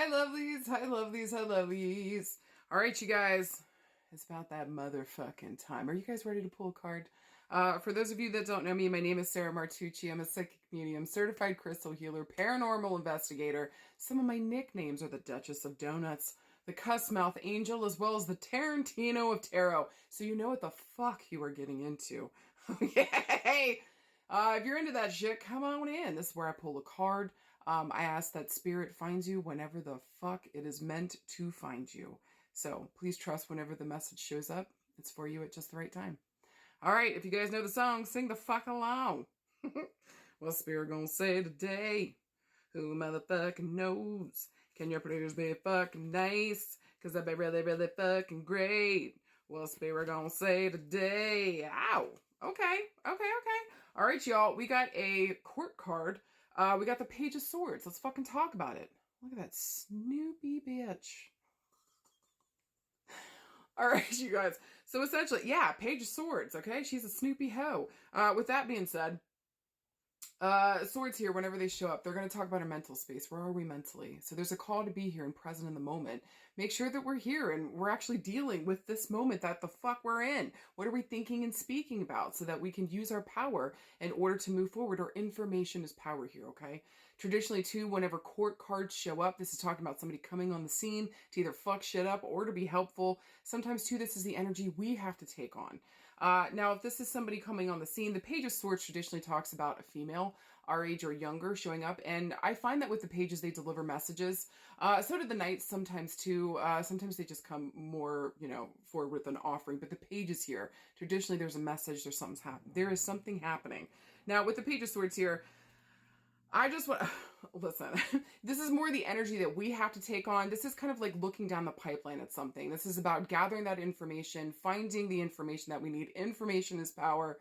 Hi, lovelies. Hi, lovelies. Hi, lovelies. All right, you guys. It's about that motherfucking time. Are you guys ready to pull a card? For those of you that don't know me, my name is Sarah Martucci. I'm a psychic medium, certified crystal healer, paranormal investigator. Some of my nicknames are the Duchess of Donuts, the Cuss Mouth Angel, as well as the Tarantino of Tarot. So you know what the fuck you are getting into. Yay! If you're into that shit, come on in. This is where I pull a card. I ask that spirit finds you whenever the fuck it is meant to find you. So please trust whenever the message shows up, it's for you at just the right time. All right, if you guys know the song, sing the fuck along. What's spirit gonna say today? Who motherfucking knows? Can your producers be fucking nice? Cause that'd be really, really fucking great. What's spirit gonna say today? Ow. Okay. All right, y'all. We got a court card. We got the Page of Swords. Let's fucking talk about it. Look at that snoopy bitch. All right, you guys. So essentially, yeah, Page of Swords. Okay, she's a snoopy hoe. With that being said, swords here, whenever they show up, they're going to talk about our mental space. Where are we mentally? So there's a call to be here and present in the moment. Make sure that we're here and we're actually dealing with this moment that the fuck we're in. What are we thinking and speaking about so that we can use our power in order to move forward? Our information is power here, okay? Traditionally, too, whenever court cards show up, this is talking about somebody coming on the scene to either fuck shit up or to be helpful. Sometimes, too, this is the energy we have to take on. Now, if this is somebody coming on the scene, the Page of Swords traditionally talks about a female, our age or younger, showing up. And I find that with the pages, they deliver messages. So do the knights sometimes, too. Sometimes they just come more, forward with an offering. But the pages here, traditionally, there's a message, there is something happening. Now, with the Page of Swords here, I just want listen. This is more the energy that we have to take on. This is kind of like looking down the pipeline at something. This is about gathering that information, finding the information that we need. Information is power.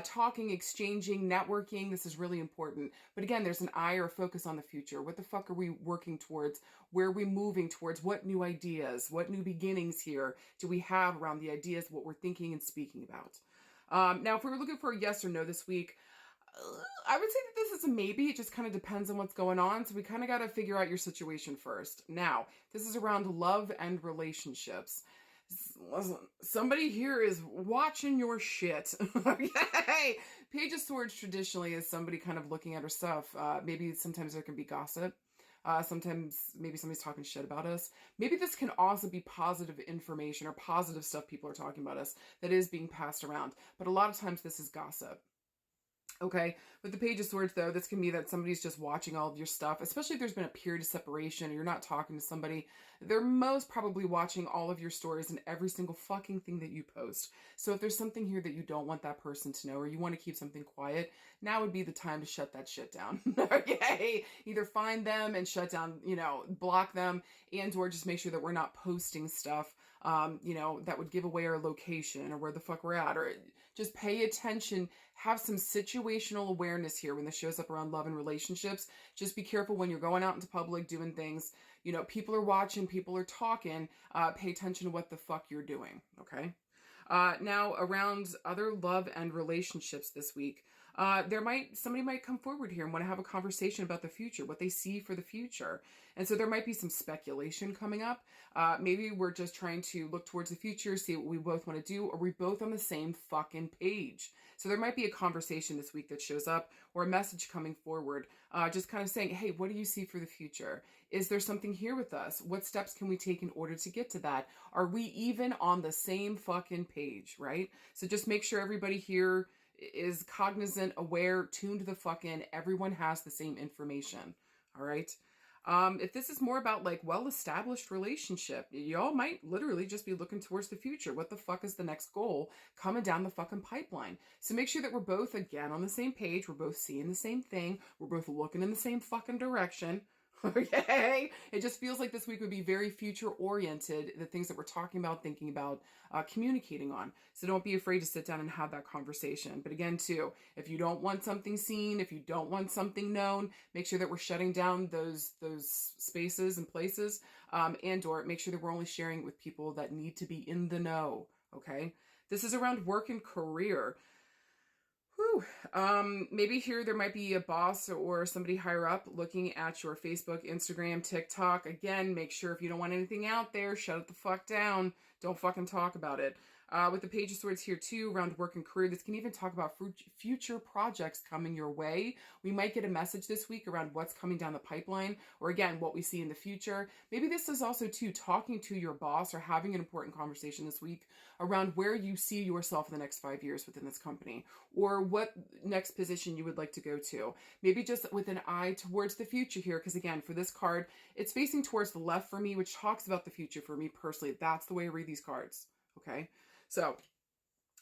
Talking, exchanging, networking. This is really important. But again, there's an eye or focus on the future. What the fuck are we working towards? Where are we moving towards? What new ideas? What new beginnings here do we have around the ideas, what we're thinking and speaking about? Now, if we were looking for a yes or no this week, I would say that this is a maybe. It just kind of depends on what's going on. So we kind of got to figure out your situation first. Now, this is around love and relationships. Listen, somebody here is watching your shit. Okay. Page of Swords traditionally is somebody kind of looking at her stuff. Maybe sometimes there can be gossip. Sometimes maybe somebody's talking shit about us. Maybe this can also be positive information or positive stuff people are talking about us that is being passed around. But a lot of times this is gossip. Okay, with the Page of Swords, though, this can be that somebody's just watching all of your stuff, especially if there's been a period of separation and you're not talking to somebody. They're most probably watching all of your stories and every single fucking thing that you post. So if there's something here that you don't want that person to know or you want to keep something quiet, now would be the time to shut that shit down. Okay, either find them and shut down, block them, and or just make sure that we're not posting stuff, that would give away our location or where the fuck we're at, or just pay attention, have some situational awareness here when this shows up around love and relationships. Just be careful when you're going out into public doing things. People are watching, people are talking. Pay attention to what the fuck you're doing, okay? Now, around other love and relationships this week, somebody might come forward here and want to have a conversation about the future, what they see for the future. And so there might be some speculation coming up. Maybe we're just trying to look towards the future, see what we both want to do, or we both on the same fucking page. So there might be a conversation this week that shows up or a message coming forward, just kind of saying, hey, what do you see for the future? Is there something here with us? What steps can we take in order to get to that? Are we even on the same fucking page, right? So just make sure everybody here is cognizant, aware, tuned the fuck in. Everyone has the same information, all right? If this is more about like well-established relationship, y'all might literally just be looking towards the future. What the fuck is the next goal coming down the fucking pipeline? So make sure that we're both, again, on the same page. We're both seeing the same thing. We're both looking in the same fucking direction. Okay, it just feels like this week would be very future oriented, the things that we're talking about, thinking about, communicating on. So don't be afraid to sit down and have that conversation. But again, too, if you don't want something seen, if you don't want something known, make sure that we're shutting down those spaces and places, and or make sure that we're only sharing it with people that need to be in the know. Okay, this is around work and career. Whew. Maybe here there might be a boss or somebody higher up looking at your Facebook, Instagram, TikTok. Again, make sure if you don't want anything out there, shut it the fuck down. Don't fucking talk about it. With the Page of Swords here too, around work and career, this can even talk about future projects coming your way. We might get a message this week around what's coming down the pipeline, or again, what we see in the future. Maybe this is also too talking to your boss or having an important conversation this week around where you see yourself in the next 5 years within this company, or what next position you would like to go to. Maybe just with an eye towards the future here, because again, for this card, it's facing towards the left for me, which talks about the future for me personally. That's the way I read these cards, okay? So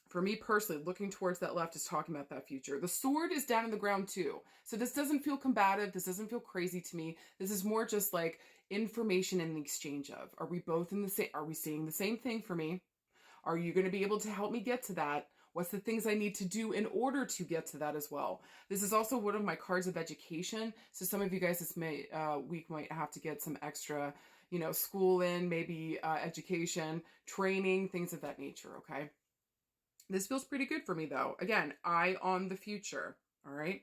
for me personally, looking towards that left is talking about that future. The sword is down in the ground too. So this doesn't feel combative. This doesn't feel crazy to me. This is more just like information in the exchange of, are we both in the same, are we seeing the same thing for me? Are you going to be able to help me get to that? What's the things I need to do in order to get to that as well? This is also one of my cards of education. So some of you guys this week might have to get some extra, school in, maybe education, training, things of that nature, okay? This feels pretty good for me though. Again, eye on the future, all right?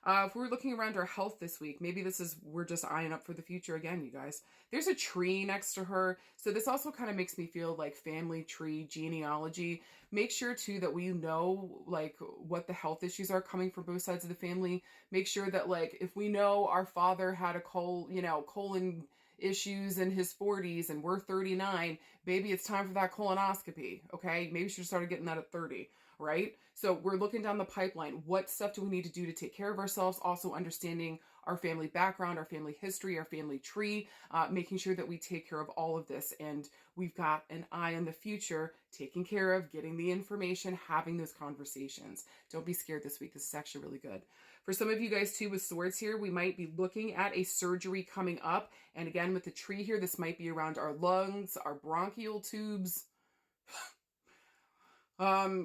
If we're looking around our health this week, maybe we're just eyeing up for the future again, you guys. There's a tree next to her. So this also kind of makes me feel like family tree, genealogy. Make sure too that we know like what the health issues are coming from both sides of the family. Make sure that like if we know our father had a colon issues in his 40s and we're 39, baby, it's time for that colonoscopy, okay? Maybe we should have started getting that at 30, right? So we're looking down the pipeline. What stuff do we need to do to take care of ourselves? Also understanding our family background, our family history, our family tree, making sure that we take care of all of this. And we've got an eye on the future, taking care of, getting the information, having those conversations. Don't be scared this week. This is actually really good. For some of you guys too with swords here, we might be looking at a surgery coming up. And again, with the tree here, this might be around our lungs, our bronchial tubes.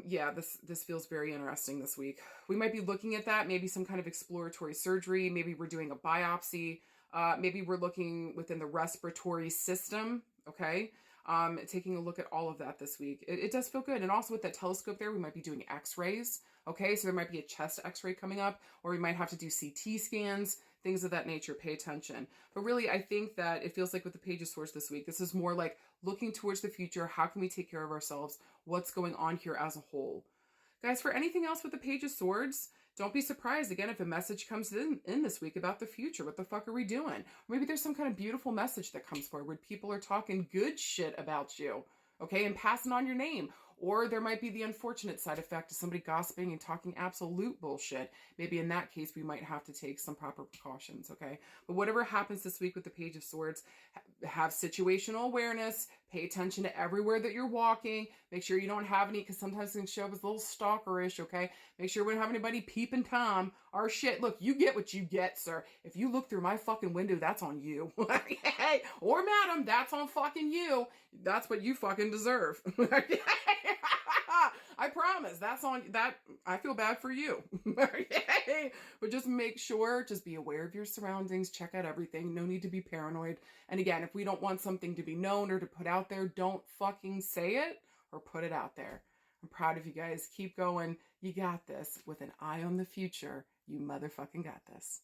Yeah, this feels very interesting this week. We might be looking at that, maybe some kind of exploratory surgery. Maybe we're doing a biopsy. Maybe we're looking within the respiratory system, okay? Taking a look at all of that this week. It does feel good. And also with that telescope there, we might be doing x-rays, okay? So there might be a chest x-ray coming up, or we might have to do CT scans, things of that nature. Pay attention. But really, I think that it feels like with the Page of Swords this week, this is more like looking towards the future. How can we take care of ourselves? What's going on here as a whole? Guys, for anything else with the Page of Swords, don't be surprised, again, if a message comes in this week about the future. What the fuck are we doing? Maybe there's some kind of beautiful message that comes forward. People are talking good shit about you, okay, and passing on your name. Or there might be the unfortunate side effect of somebody gossiping and talking absolute bullshit. Maybe in that case, we might have to take some proper precautions, okay? But whatever happens this week with the Page of Swords, have situational awareness, pay attention to everywhere that you're walking, make sure you don't have any, because sometimes things show up as a little stalkerish, okay? Make sure we don't have anybody peeping Tom our shit. Look, you get what you get, sir. If you look through my fucking window, that's on you. Or madam, that's on fucking you. That's what you fucking deserve. I promise, that's on that. I feel bad for you. But just make sure, just be aware of your surroundings, check out everything. No need to be paranoid. And again, if we don't want something to be known or to put out there, don't fucking say it or put it out there. I'm proud of you guys. Keep going. You got this. With an eye on the future, you motherfucking got this.